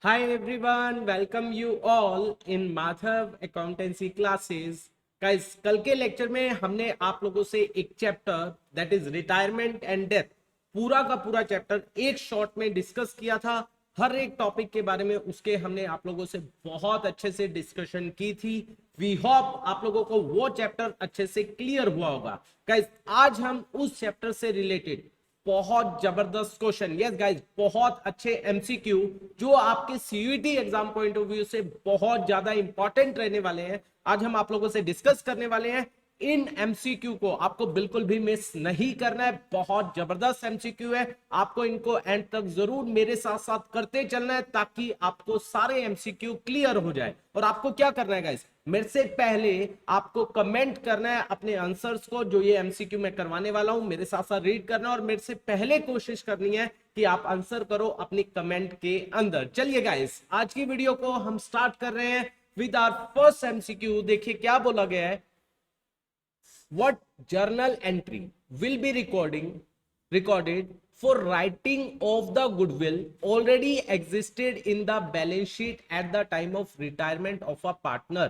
Hi everyone, welcome you all in Madhav Accountancy classes. Guys, कल के lecture में हमने आप लोगों से एक chapter that is retirement and death पूरा का पूरा चैप्टर एक शॉर्ट में डिस्कस किया था। हर एक टॉपिक के बारे में उसके हमने आप लोगों से बहुत अच्छे से डिस्कशन की थी। वी होप आप लोगों को वो चैप्टर अच्छे से क्लियर हुआ होगा। गाइस, आज हम उस चैप्टर से रिलेटेड बहुत जबरदस्त क्वेश्चन, यस गाइस, बहुत अच्छे एमसीक्यू जो आपके CUET exam point of view से बहुत ज्यादा इंपॉर्टेंट रहने वाले हैं, आज हम आप लोगों से डिस्कस करने वाले हैं। इन एमसीक्यू को आपको बिल्कुल भी मिस नहीं करना है। बहुत जबरदस्त एमसीक्यू है, आपको इनको एंड तक जरूर मेरे साथ साथ करते चलना है ताकि आपको सारे एमसीक्यू क्लियर हो जाए। और आपको क्या करना है गाइस, मेरे से पहले आपको कमेंट करना है अपने आंसर्स को, जो ये एमसीक्यू मैं करवाने वाला हूं मेरे साथ साथ रीड करना है और मेरे से पहले कोशिश करनी है कि आप आंसर करो अपनी कमेंट के अंदर। चलिए गाइस, आज की वीडियो को हम स्टार्ट कर रहे हैं विद आवर फर्स्ट एमसीक्यू। देखिए क्या बोला गया है, what journal entry will be recorded for writing of the goodwill already existed in the balance sheet at the time of retirement of a partner।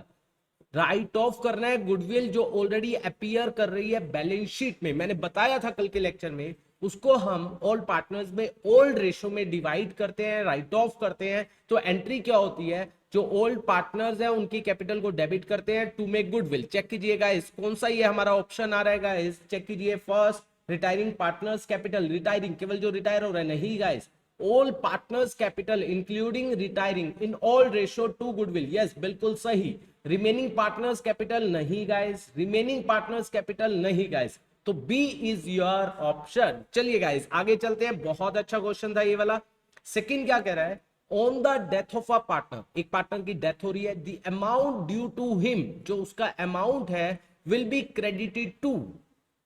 Right of करना है goodwill जो already appear कर रही है बैलेंस शीट में। मैंने बताया था कल के लेक्चर में, उसको हम ऑल पार्टनर्स में ओल्ड रेशो में डिवाइड करते हैं, राइट ऑफ करते हैं। तो एंट्री क्या होती है, जो ओल्ड पार्टनर्स है उनकी कैपिटल को डेबिट करते हैं टू मेक गुडविल। चेक कीजिएगा इस कौन सा ये हमारा ऑप्शन आ रहा है, इस चेक कीजिए। First, retiring partners capital, retiring केवल जो रिटायर हो रहा है, नहीं guys, all partners capital including retiring in all ratio two goodwill. Yes, बिल्कुल सही। रिमेनिंग पार्टनर्स कैपिटल नहीं गाइस, रिमेनिंग पार्टनर्स कैपिटल नहीं गाइस, तो बी इज योर ऑप्शन। चलिए गाइस आगे चलते हैं, बहुत अच्छा क्वेश्चन था ये वाला। सेकंड क्या कह रहा है, on the death of a partner, एक पार्टनर की डेथ हो रही है, the amount due to him, जो उसका अमाउंट है, विल बी क्रेडिटेड टू,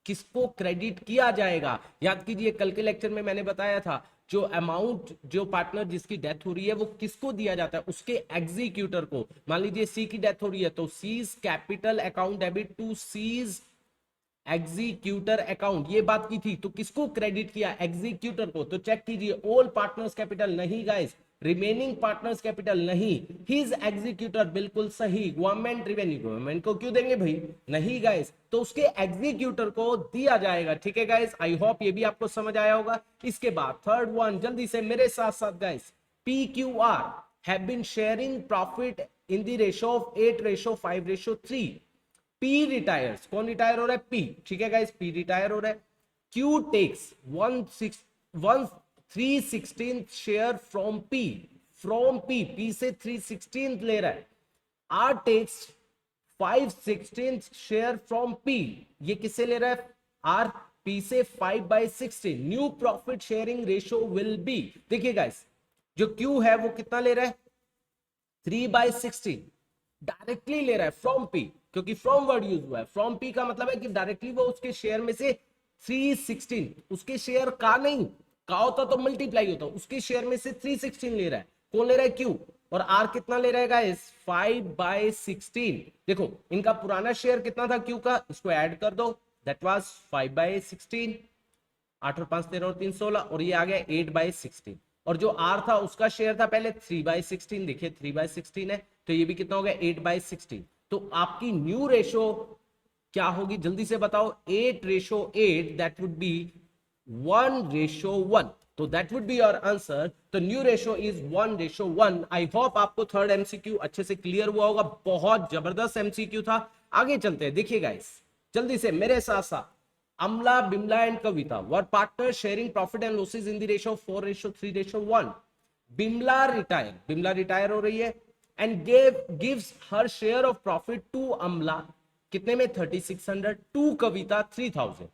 किसको क्रेडिट किया जाएगा। याद कीजिए कल के लेक्चर में मैंने बताया था, जो अमाउंट जो पार्टनर जिसकी डेथ हो रही है वो किसको दिया जाता है, उसके एग्जीक्यूटर को। मान लीजिए सी की डेथ हो रही है तो C's capital account debit to C's executor account, ये बात की थी। तो किसको क्रेडिट किया, एग्जीक्यूटर को। तो चेक कीजिए, ऑल पार्टनर्स कैपिटल नहीं गाइस, रिमेनिंग पार्टनर्स कैपिटल नहीं, हिज एग्जीक्यूटर बिल्कुल सही। गवर्नमेंट रेवेन्यू, गवर्नमेंट को क्यों देंगे भाई, नहीं गाइस, तो उसके एग्जीक्यूटर को दिया जाएगा। ठीक है गाइस, आई होप ये भी आपको समझ आया होगा। इसके बाद थर्ड वन, जल्दी से मेरे साथ साथ guys, P Q R have been sharing profit in the ratio of 8:5:3। P retires, कौन रिटायर हो रहा है, पी। ठीक है गाइस, पी रिटायर हो रहा है। Q takes 1/3/16 share from P, from P, P से 3/16 ले रहा है। R takes 5/16 share from P, ये किससे ले रहा है, आर, पी से 5/16। New profit sharing ratio will be, देखिए गाइस, जो क्यू है वो कितना ले रहा है, 3/16, डायरेक्टली ले रहा है फ्रॉम पी, क्योंकि फ्रॉम वर्ड यूज हुआ है। फ्रॉम पी का मतलब है कि डायरेक्टली वो उसके शेयर में से 3/16, उसके शेयर का नहीं, का होता तो मल्टीप्लाई होता, उसके शेयर में से 3/16 ले रहा है। कौन ले रहा है, क्यू। और आर कितना ले रहेगा, इस 5/16। देखो इनका पुराना शेयर कितना था क्यू का, इसको ऐड कर दो, दैट वाज 5/16, 8 और 5 13 और 3 16, और ये आ गया 8/16। और जो आर था उसका शेयर था पहले 3/16, देखिए 3/16 है, तो ये भी कितना हो गया, 8/16। तो आपकी न्यू रेशो क्या होगी, जल्दी से बताओ। 8:8, दैट वुड बी 1:1, तो that would be your answer. तो new ratio is 1:1। I hope आपको थर्ड एमसीक्यू अच्छे से क्लियर हुआ होगा, बहुत जबरदस्त एमसीक्यू था। आगे चलते हैं, देखिए गाइस जल्दी से मेरे साथ साथ, Amla, Bimla and Kavita were partner sharing profit and losses in the ratio 4:3:1। Bimla retire हो रही है and gives her share of profit to Amla, कितने में, 3600, टू कविता 3000।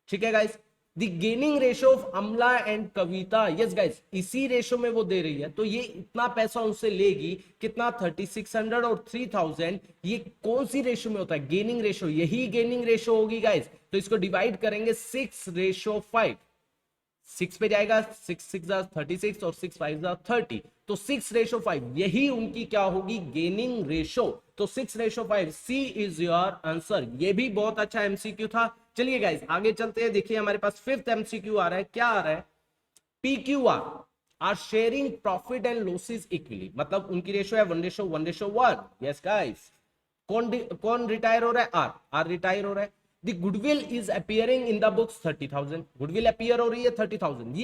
ठीक है guys, the gaining ratio of Amla and Kavita, yes guys, इसी रेशो में वो दे रही है, तो ये इतना पैसा उनसे लेगी, कितना, 3600 और 3000। ये कौन सी रेशो में होता है, गेनिंग रेशो, यही गेनिंग रेशो होगी गाइस। तो इसको डिवाइड करेंगे 6:5, 6 पे जाएगा, 6 6 36 और 6 5 30, तो 6:5, यही उनकी क्या होगी, गेनिंग रेशो। तो 6:5, सी इज योर आंसर। ये भी बहुत अच्छा एमसीक्यू था। चलिए गाइस आगे चलते हैं, देखिए हमारे पास फिफ्थ एमसीक्यू आ रहा है, क्या आ रहा है, P Q R are sharing profit and losses equally, मतलब उनकी रेशो है 1:1:1. यस गाइस, कौन रिटायर हो रहा है? आर रिटायर हो रहा है. The goodwill is appearing in the books 30,000. Goodwill appear हो रही है 30,000.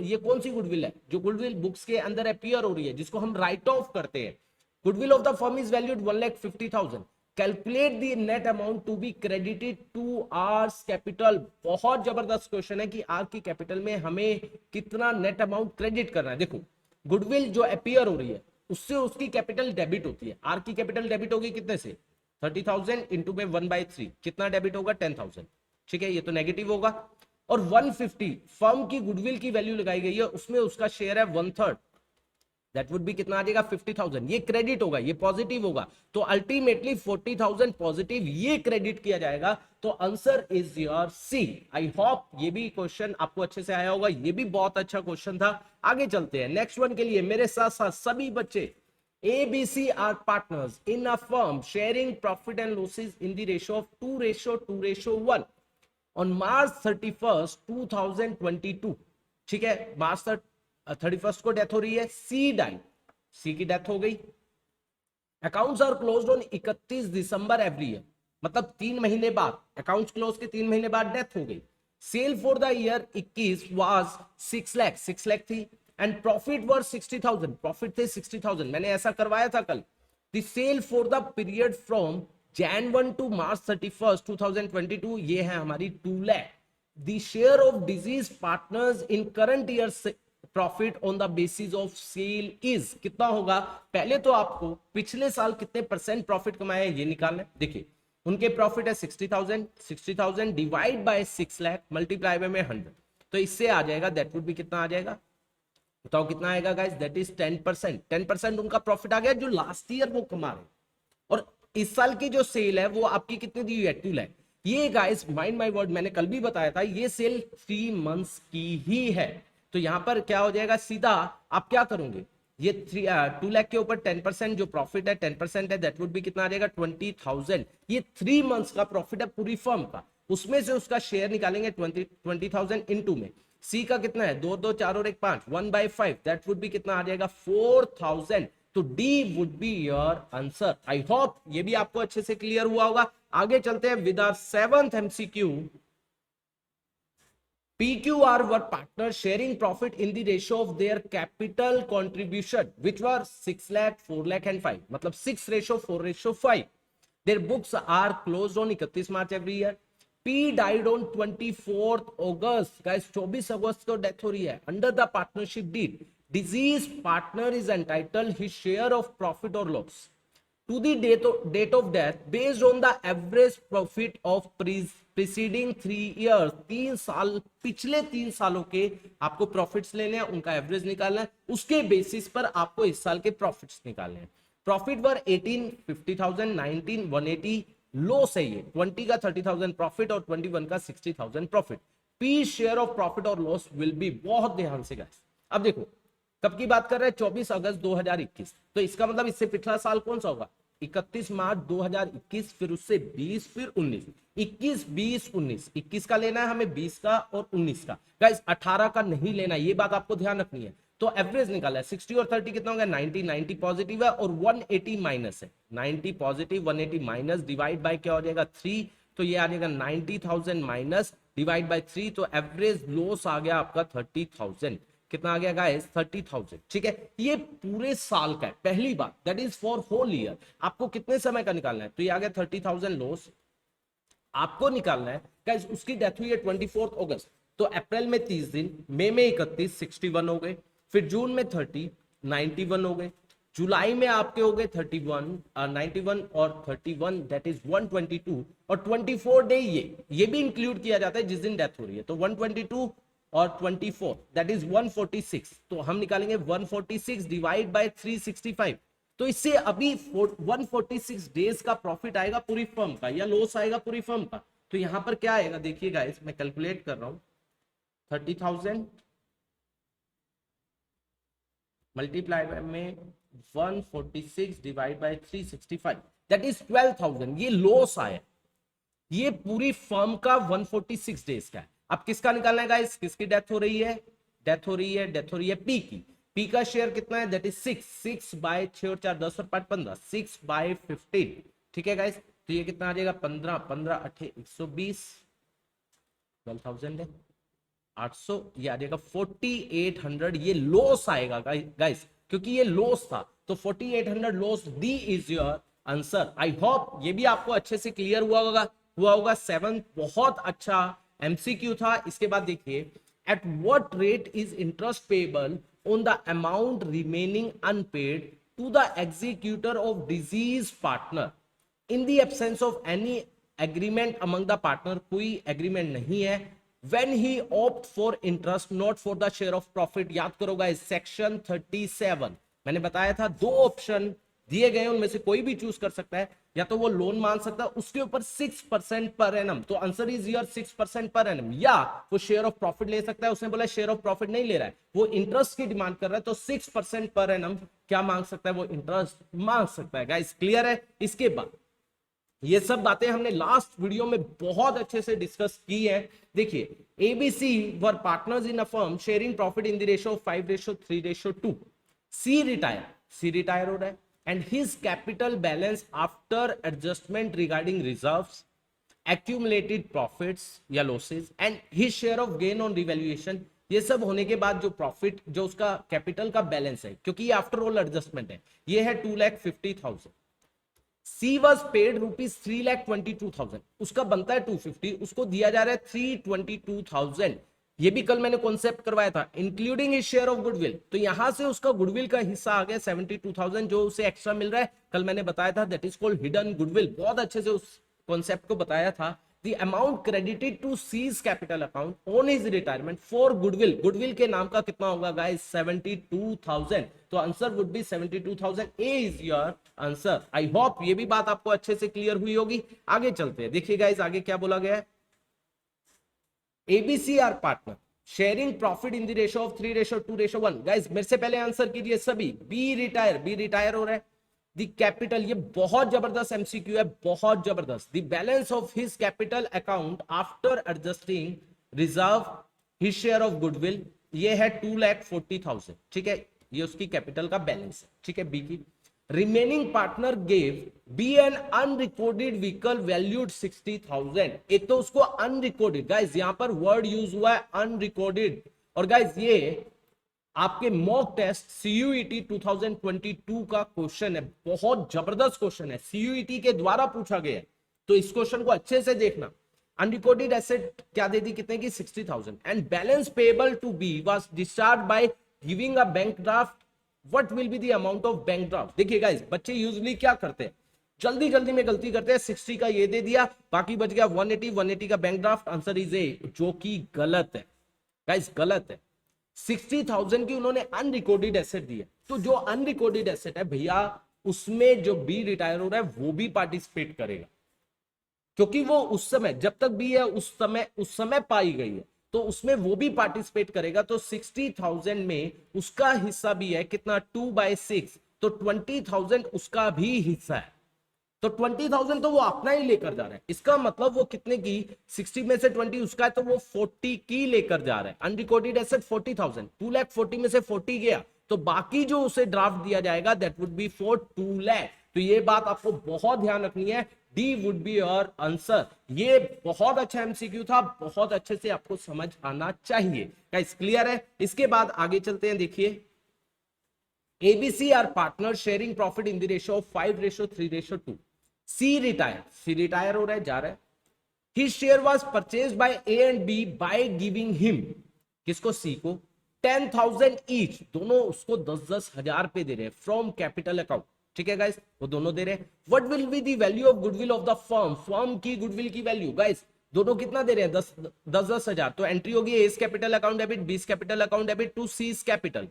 ये कौन सी गुडविल है जो गुडविल बुक्स के अंदर अपीयर हो रही है, जिसको हम राइट ऑफ करते हैं? Goodwill of the firm is valued 1,50,000. Calculate the net amount to be credited to R's capital. बहुत जबरदस्त क्वेश्चन है कि आर की कैपिटल में हमें कितना नेट अमाउंट क्रेडिट करना है. देखो, गुडविल जो अपीयर हो रही है उससे उसकी कैपिटल डेबिट होती है. आर की कैपिटल डेबिट होगी कितने से? 30,000 इंटू में 1/3. कितना डेबिट होगा? 10,000. ठीक है, ये तो नेगेटिव होगा. और 150 फर्म की गुडविल की वैल्यू लगाई गई है, उसमें उसका शेयर है 1/3. दैट वुड बी कितना आ जाएगा? 50,000. ये क्रेडिट होगा, ये पॉजिटिव होगा. तो अल्टीमेटली 40,000 पॉजिटिव ये क्रेडिट किया जाएगा. तो answer is your C. I hope ये भी क्वेश्चन आपको अच्छे से आया होगा. ये भी बहुत अच्छा क्वेश्चन था. आगे चलते हैं नेक्स्ट वन के लिए. मेरे साथ साथ सभी बच्चे, ABC are partners in a firm sharing profit and losses in the ratio of 2:1. On March 31st, 2022. ठीक है, मार्च 31st को डेथ हो रही है. सी डाई, सी की डेथ हो गई. Accounts are closed on 31 December every year. मतलब 3 महीने बाद, अकाउंट्स क्लोज के 3 महीने बाद डेथ हो गई. Sale for the year 21 was 6 lakh थी. And profit were 60,000. प्रॉफिट थे 60,000. मैंने ऐसा करवाया था कल. The sale for the period from Jan 1 to March 31st 2022, ये है हमारी 2 lakh. The share of deceased partners in current year profit on the basis of sale is कितना होगा? पहले तो आपको पिछले साल कितने परसेंट प्रॉफिट कमाया है ये निकालना है. देखिए, उनके प्रॉफिट है 60,000. 60,000 डिवाइड बाय 6 लाख मल्टीप्लाई में 100. तो इससे आ जाएगा, दैट वुड बी कितना आ जाएगा? बताओ कितना आएगा गाइस? That is 10%. 10% उनका प्रॉफिट आ गया जो लास्ट ईयर वो कमा रहे. और इस साल की जो सेल है वो आपकी कितनी दी हुई है? 2 लाख. ये गाइस माइंड माय वर्ड, मैंने कल भी बताया था, ये सेल 3 मंथ्स की ही है. तो यहां पर क्या हो जाएगा? सीधा आप क्या करोगे? ये 2 लाख के ऊपर 10% जो प्रॉफिट है, 10% है, दैट वुड बी कितना आ जाएगा? 20,000. ये 3 मंथ्स का प्रॉफिट है पूरी फर्म का. उसमें से उसका शेयर निकालेंगे 20,000 इनटू में. सी का कितना है? 2 2 4 और 1 5. 1/5 दैट वुड बी कितना आ जाएगा? 4,000. तो D would be your answer. I hope ये भी आपको अच्छे से क्लियर हुआ होगा. आगे चलते हैं with our 7th MCQ. PQR were partners sharing profit in the ratio of their capital contribution, which were 6 lakh, 4 lakh and 5. मतलब 6:4:5. Their books are closed on 31 March every year. P died on 24th August. Guys, 24 अगस्त को death हो रही है. Under the partnership deed, deceased partner is entitled his share of profit or loss to the date of death based on the average profit of preceding 3 years. 3 साल, पिछले 3 सालों के आपको profits लेने हैं, उनका एवरेज निकालना है. उसके बेसिस पर आपको इस साल के प्रॉफिट्स निकालने हैं. प्रॉफिट वर 18 50,000, 19 180. लॉस है ये 20 का 30,000 प्रॉफिट और 21 का 60,000 profit. P share of profit और लॉस विल बी. बहुत ध्यान से गाइस, अब देखो कब की बात कर रहे हैं? 24 अगस्त 2021. तो इसका मतलब इससे पिछला साल कौन सा होगा? 31 मार्च 2021, फिर उससे 20, फिर 19. 21 20 19. 21 का लेना है हमें, 20 का और 19 का. गाइस 18 का नहीं लेना, ये बात आपको ध्यान रखनी है. तो एवरेज निकाला है. 60 और 30 कितना होगा? 90. 90 पॉजिटिव है और 180 माइनस है. 90 पॉजिटिव, 180 माइनस, डिवाइड बाय क्या हो जाएगा? 3. तो ये आ जाएगा 90,000 माइनस डिवाइड बाय 3. तो एवरेज लॉस आ गया आपका 30,000. कितना आ गया गाइस? 30,000. ठीक है, ये पूरे साल का है. पहली बात, that is for whole year. आपको कितने समय का निकालना है? तो ये आ गया 30,000 लॉस आपको निकालना है. गाइस उसकी डेथ हुई है 24 अगस्त. तो अप्रैल में 30 दिन, मई में 31, 61 हो गए. फिर जून में 30, 91 हो गए. जुलाई में आपके हो गए 31, 91 और 31 दैट इज 122. और 24 डे ये भी इंक्लूड किया जाता है जिस दिन डेथ हो रही है. तो 122 और 24 दैट इज 146. तो हम निकालेंगे 146 डिवाइड बाय 365. तो इससे अभी 146 डेज का प्रॉफिट आएगा पूरी फर्म का, या लॉस आएगा पूरी फर्म का. तो यहां पर क्या आएगा? देखिए गाइस, मैं कैलकुलेट कर रहा हूं. 30,000 मल्टीप्लाई में 146 डिवाइड बाय 365 दैट इज 12,000. ये लॉस आया. ये पूरी फर्म का 146 डेज का है. अब किसका निकालना है गाइस? किसकी डेथ हो रही है? डेथ हो रही है पी की। पी का शेयर कितना है, दैट इज 6 बाय 6 और 4 10 और 5 15, 6/15। ठीक है गाइस, तो ये कितना आ जाएगा 15 15 8 120, 12,000 है 800, ये आ जाएगा 4800। ये लॉस आएगा गाइस, क्योंकि ये लॉस था, तो 4800 loss, the is your answer. I hope ये भी आपको अच्छे से क्लियर हुआ होगा। 7 बहुत अच्छा एमसीक्यू था। इसके बाद देखिए, at what rate is interest payable on the amount remaining unpaid to the executor of deceased partner in the absence of any agreement among the partner. कोई एग्रीमेंट नहीं है, when he opt for interest not for the share of profit। याद करो guys, section 37 मैंने बताया था, दो option दिए गए, उनमें से कोई भी चूज कर सकता है, या तो वो लोन मान सकता है उसके ऊपर 6% पर एनम, तो answer is your 6% per annum, या वो शेयर ऑफ प्रॉफिट ले सकता है। उसने बोला शेयर ऑफ प्रॉफिट नहीं ले रहा है, वो इंटरेस्ट की डिमांड कर रहा है, तो 6% पर एनम क्या मांग सकता है, वो इंटरेस्ट मांग सकता है। गाइस क्लियर है। इसके बाद ये सब बातें हमने लास्ट वीडियो में बहुत अच्छे से डिस्कस की है। देखिए, A B C were partners in a firm sharing profit in the ratio of 5:3:2। C retire हो रहा है, and his capital balance after adjustment regarding reserves, accumulated profits या losses and his share of gain on revaluation. ये सब होने के बाद जो प्रॉफिट, जो उसका कैपिटल का बैलेंस है, क्योंकि ये आफ्टर ऑल एडजस्टमेंट है, ये है 2,50,000। सी वॉज पेड रुपीज 3,22,000, उसका बनता है 250, उसको दिया जा रहा है 322,000। ये भी कल मैंने कॉन्सेप्ट करवाया था, including his share of goodwill. तो यहां से उसका गुडविल का हिस्सा आ गया 72,000, जो उसे एक्स्ट्रा मिल रहा है। कल मैंने बताया था, that is called hidden goodwill. बहुत अच्छे से उस कॉन्सेप्ट को बताया था। The amount credited to C's capital account on his retirement for goodwill, goodwill के नाम का कितना होगा गाइस, 72,000। तो answer would be 72,000। A is your answer. I hope ये भी बात आपको अच्छे से क्लियर हुई होगी। आगे चलते हैं, देखिए गाइस आगे क्या बोला गया है। ABC are partner sharing profit in the ratio of 3:2:1। Guys मेरे से पहले आंसर कीजिए सभी। बी रिटायर हो रहा है। द कैपिटल, ये बहुत जबरदस्त एमसीक्यू है, बहुत जबरदस्त। The balance of his capital account after adjusting reserve his share of goodwill, ये है 2,40,000। ठीक है, ये उसकी कैपिटल का बैलेंस है। ठीक है, बी की remaining partner gave B an unrecorded vehicle valued 60,000। एक तो उसको अनरिकॉर्डेड, गाइस यहां पर वर्ड यूज हुआ है अनरिकॉर्डेड। और गाइस ये आपके मॉक टेस्ट सीयूईटी 2022 का क्वेश्चन है, बहुत जबरदस्त क्वेश्चन है, सीयूईटी के द्वारा पूछा गया है, तो इस क्वेश्चन को अच्छे से देखना। अनरिकॉर्डेड एसेट क्या दे दी, कितने की, 60,000। And balance payable to be was discharged by giving a bank draft. What will be the amount of bank draft. देखिए गाइस, बच्चे यूजुअली क्या करते हैं, जल्दी में गलती करते हैं, 60 का ये दे दिया, बाकी बच गया 180 का bank draft. Answer is a, जो कि गलत है गाइस, गलत है। 60,000 की उन्होंने अनरिकॉर्डेड एसेट दी है, तो जो अनरिकॉर्डेड एसेट है भैया, उसमें जो बी रिटायर हो रहा है वो भी पार्टिसिपेट करेगा, क्योंकि वो उस समय, जब तक बी है उस समय पाई गई है, तो उसमें वो भी पार्टिसिपेट करेगा। तो 60,000 में उसका हिस्सा भी है कितना, 2/6, तो 20,000 उसका भी हिस्सा है। तो 20,000 तो वो अपना ही लेकर जा रहा है, इसका मतलब वो कितने की, 60 में से 20 उसका है, तो वो 40 की लेकर जा रहा है। अनरिकॉर्डेड एसेट 40,000, 2,40,000 में से 40 गया, तो बाकी जो उसे ड्राफ्ट दिया जाएगा that would B for 2 lakh. तो ये बात आपको बहुत ध्यान रखनी है, D would be your answer. ये बहुत अच्छा एमसीक्यू था, बहुत अच्छे से आपको समझ आना चाहिए। गाइस क्लियर है। इसके बाद आगे चलते हैं, देखिए ABC are partner sharing profit in the ratio of 5:3:2। C retire हो रहा है, जा रहा है। His share was purchased by A and B by giving him, किसको, सी को, 10,000 ईच, दोनों उसको 10,000 पे दे रहे हैं फ्रॉम कैपिटल अकाउंट। ठीक है गाइस, वो दोनों दे रहे हैं। What will be the value of goodwill of the firm, firm की गुडविल की वैल्यू। गाइस दोनों कितना दे रहे हैं, 10,000। तो एंट्री होगी A's capital account debit, B's capital account debit to C's capital,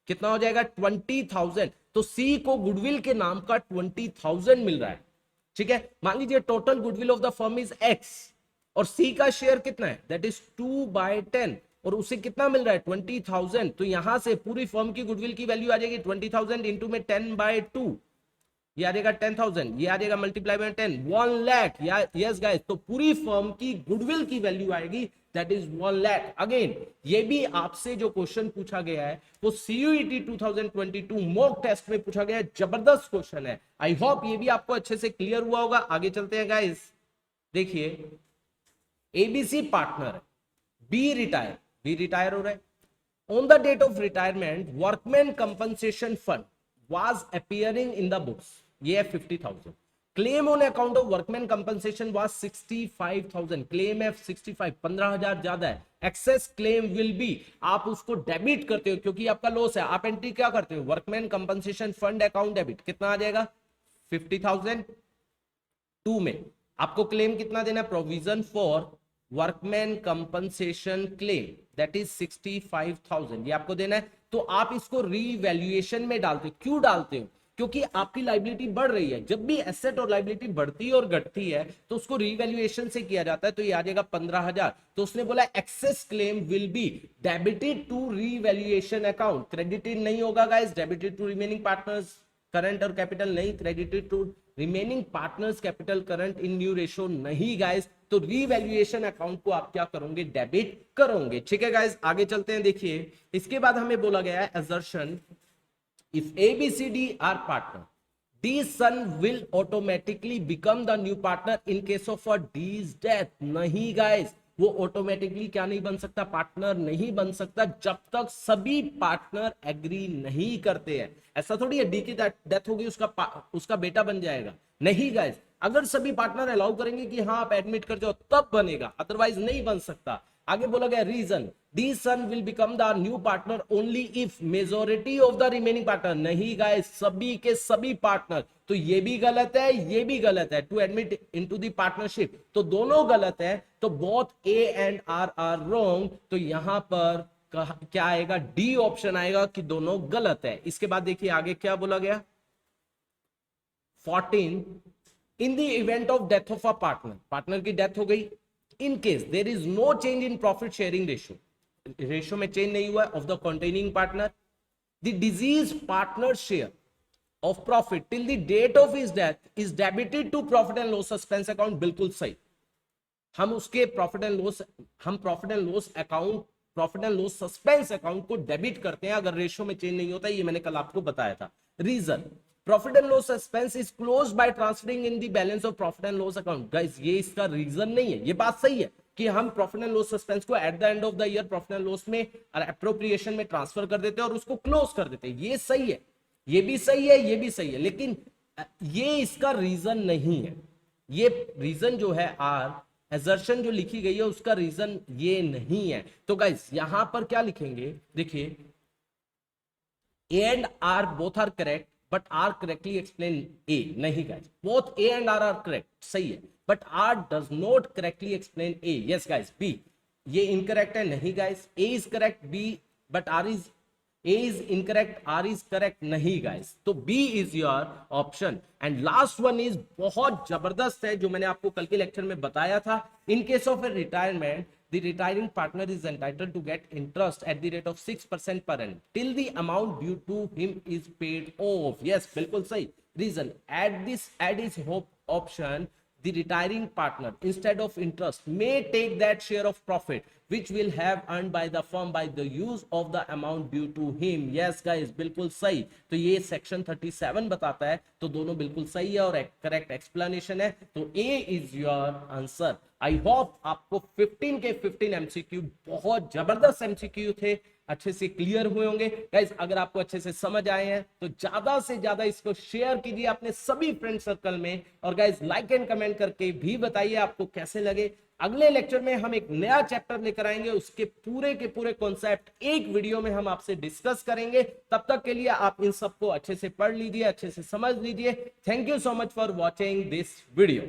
कितना हो जाएगा, 20,000। तो सी को गुडविल के नाम का 20,000 मिल रहा है। ठीक है, मान लीजिए total goodwill of the firm is x, और सी का शेयर कितना है, दैट इज 2/10, और उसे कितना मिल रहा है, 20,000। तो यहां से पूरी फर्म की गुडविल की वैल्यू आ जाएगी 20,000 इंटू में 10/2, ये आ जाएगा 10,000, ये आ जाएगा multiply by 10, 1 lakh. Yes guys, तो पूरी फर्म की गुडविल की वैल्यू आएगी दैट इज 1 लाख। अगेन ये भी आपसे जो क्वेश्चन पूछा गया है वो सीयूईटी 2022 मॉक टेस्ट में पूछा गया है, जबरदस्त क्वेश्चन है। आई होप ये भी आपको अच्छे से क्लियर हुआ होगा। आगे चलते हैं गाइस, देखिए एबीसी पार्टनर, बी रिटायर हो रहा है। On the date of retirement, workman compensation fund was appearing in the books. ये है 50,000. Claim on account of workman compensation was 65,000. Claim है 65, 15,000 ज्यादा है. Excess claim will be, आप उसको डेबिट करते हो क्योंकि आपका लॉस है। आप एंट्री क्या करते हो? Workman compensation fund account debit. कितना आ जाएगा? 50,000। 2 में आपको क्लेम कितना देना है? Provision for workman compensation claim that is 65,000, ये आपको देना है। तो आप इसको रीवैल्यूएशन में डालते हो। क्यों डालते हो? क्योंकि आपकी लाइबिलिटी बढ़ रही है। जब भी एसेट और लाइबिलिटी बढ़ती है और घटती है तो उसको रीवैल्यूएशन से किया जाता है। तो ये आ जाएगा 15,000। तो उसने बोला excess claim will be debited to revaluation account. Credited नहीं होगा guys, debited to remaining partners current और कैपिटल नहीं, credited to remaining partners capital current in new ratio नहीं गाइस। तो रीवैल्यूएशन अकाउंट को आप क्या करोगे? डेबिट करोगे। ठीक है गाइस, आगे चलते हैं। देखिए इसके बाद हमें बोला गया है assertion if ABCD are partner, D's son will automatically become the new partner in case of a D's death। नहीं गाइस, वो ऑटोमेटिकली क्या नहीं बन सकता? पार्टनर नहीं बन सकता जब तक सभी पार्टनर एग्री नहीं करते हैं। ऐसा थोड़ी है डी की डेथ होगी उसका बेटा बन जाएगा, नहीं गाइस। अगर सभी पार्टनर अलाउ करेंगे कि हाँ आप एडमिट कर जाओ तब बनेगा, अदरवाइज नहीं बन सकता। आगे बोला गया reason D son will become the new partner only if majority of the remaining partner. नहीं गाइस, सभी के सभी पार्टनर। तो ये भी गलत है, ये भी गलत है। To admit into the partnership, तो दोनों गलत है। तो both A and R are wrong. तो यहां पर क्या आएगा? डी ऑप्शन आएगा कि दोनों गलत है। इसके बाद देखिए आगे क्या बोला गया 14 in the event of death of a partner की डेथ हो गई, in case there is no change in profit sharing ratio में चेंज नहीं हुआ of the continuing partner, the deceased partner share of profit till the date of his death is debited to profit and loss suspense account. बिल्कुल सही, हम उसके profit and loss suspense account को debit करते हैं अगर रेशियो में change नहीं होता। ये मैंने कल आपको बताया था। Reason profit and loss suspense is close by transferring in the balance of profit and loss account. Guys ये इसका रीजन नहीं है। ये बात सही है कि हम प्रॉफिट एंड लॉस सस्पेंस को at the end of the year profit and loss में एप्रोप्रिएशन में ट्रांसफर कर देते हैं और उसको क्लोज कर देते हैं। ये सही है, ये भी सही है, ये भी सही है, लेकिन ये इसका रीजन नहीं है। ये रीजन जो है आर असर्शन जो लिखी गई है उसका रीजन ये नहीं है। तो गाइस यहां पर क्या लिखेंगे? देखिए A and R both are correct but R correctly explain A. नहीं guys, both A and R correct, सही है, but R does not correctly explain A. Yes guys, B ये इनकरेक्ट है। नहीं guys, A is correct, B but R is A is incorrect, R is correct नहीं guys। तो B is your option। and last one is बहुत जबरदस्त है जो मैंने आपको कल के लेक्चर में बताया था। in case of a retirement the retiring partner is entitled to get interest at the rate of 6% per annum till the amount due to him is paid off। yes बिल्कुल सही। reason at his option the retiring partner instead of interest may take that share of profit which will have earned by the firm by the use of the amount due to him। yes guys बिल्कुल सही। तो ये section 37 बताता है, तो दोनों बिल्कुल सही है और करेक्ट एक्सप्लेनेशन है। तो A is your answer. I hope आपको 15 के 15 एमसीक्यू बहुत जबरदस्त एमसीक्यू थे, अच्छे से क्लियर हुए होंगे गाइस। अगर आपको अच्छे से समझ आए हैं तो ज्यादा से ज्यादा इसको शेयर कीजिए अपने सभी फ्रेंड सर्कल में, और गाइस लाइक एंड कमेंट करके भी बताइए आपको कैसे लगे। अगले लेक्चर में हम एक नया चैप्टर लेकर आएंगे, उसके पूरे के पूरे कॉन्सेप्ट एक वीडियो में हम आपसे डिस्कस करेंगे। तब तक के लिए आप इन सबको अच्छे से पढ़ लीजिए, अच्छे से समझ लीजिए। Thank you so much for watching this video.